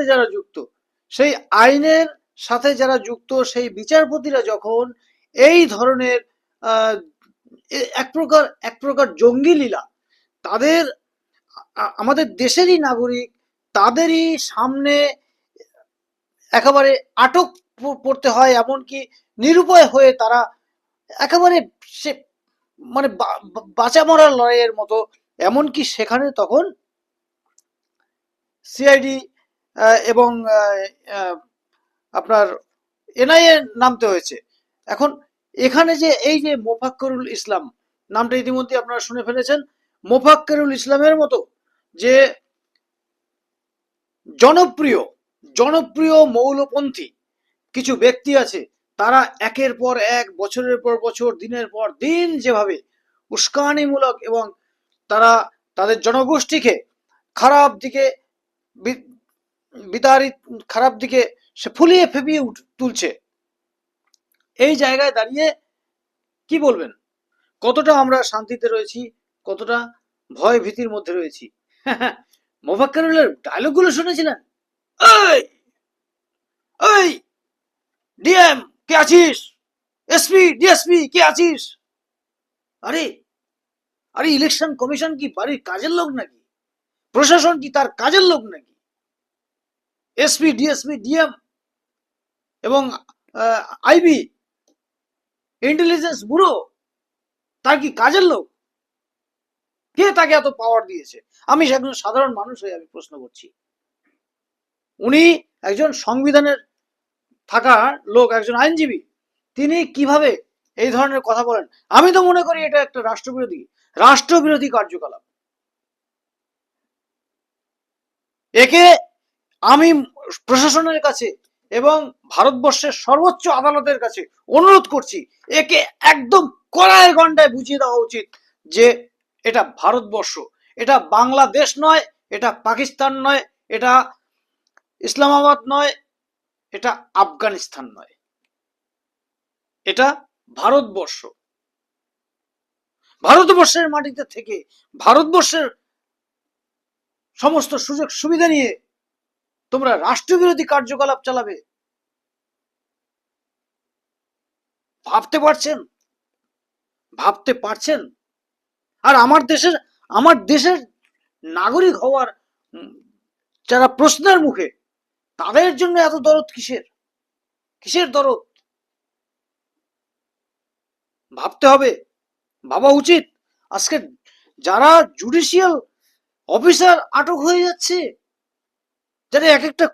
যারা যুক্ত, সেই আইনের সাথে যারা যুক্ত, সেই বিচারপতিরা যখন এই ধরনের এক প্রকার জঙ্গি লীলা, তাদের আমাদের দেশেরই নাগরিক, তাদেরই সামনে একেবারে আটক পড়তে হয়, এমনকি নিরুপায় হয়ে তারা একেবারে সে মানে বাঁচা মরার লড়াইয়ের মতো, এমনকি সেখানে তখন সিআইডি এবং আপনার এনআইএ নামতে হয়েছে। এখন এখানে যে এই যে মোফাক্করুল ইসলাম নামটা ইতিমধ্যে আপনারা শুনে ফেলেছেন, মোফাক্করুল ইসলামের মতো যে জনপ্রিয় মৌলপন্থী কিছু ব্যক্তি আছে, তারা একের পর এক, বছরের পর বছর, দিনের পর দিন যেভাবে উস্কানিমূলক এবং তারা তাদের জনগোষ্ঠীকে খারাপ দিকে বিতাড়িত, খারাপ দিকে সে ফুলিয়ে ফেপিয়ে তুলছে, এই জায়গায় দাঁড়িয়ে কি বলবেন? কতটা আমরা শান্তিতে রয়েছি, কতটা ভয় ভীতির মধ্যে রয়েছি। মোফাক্করুলের ডায়লগগুলো শুনেছিলেন? এই এই ডিএম কে আছিস? এসপি ডিএসপি কে আছিস? আরে আরে ইলেকশন কমিশন কি বাড়ির কাজের লোক নাকি? প্রশাসন কি তার কাজের লোক নাকি? এসপি ডিএসপি ডিএম এবং আইবি ইন্টেলিজেন্স ব্যুরো তার কি কাজের লোক? কে তাকে এত পাওয়ার দিয়েছে? আমি একজন সাধারণ মানুষ হয়ে আমি প্রশ্ন করছি। উনি একজন সংবিধানের থাকা লোক, একজন আইনজীবী, তিনি কিভাবে এই ধরনের কথা বলেন? আমি তো মনে করি এটা একটা রাষ্ট্রবিরোধী কার্যকলাপ। একে আমি প্রশাসনের কাছে এবং ভারতবর্ষের সর্বোচ্চ আদালতের কাছে অনুরোধ করছি, একে একদম কড়ায় গন্ডায় বুঝিয়ে দেওয়া উচিত যে এটা ভারতবর্ষ, এটা বাংলাদেশ নয়, এটা পাকিস্তান নয়, এটা ইসলামাবাদ নয়, এটা আফগানিস্তান নয়, এটা ভারতবর্ষ। ভারতবর্ষের মাটিতে থেকে ভারতবর্ষের সমস্ত সুযোগ সুবিধা নিয়ে তোমরা রাষ্ট্রবিরোধী কার্যকলাপ চালাবে? ভাবতে পারছেন? আর আমার দেশের নাগরিক হওয়ার যারা প্রশ্নের মুখে, তাদের জন্য এত দরদ কিসের দরদ? ভাবতে হবে, ভাবা উচিত। আজকে যারা জুডিশিয়াল অফিসার আটক হয়ে যাচ্ছে, যারা এক একটা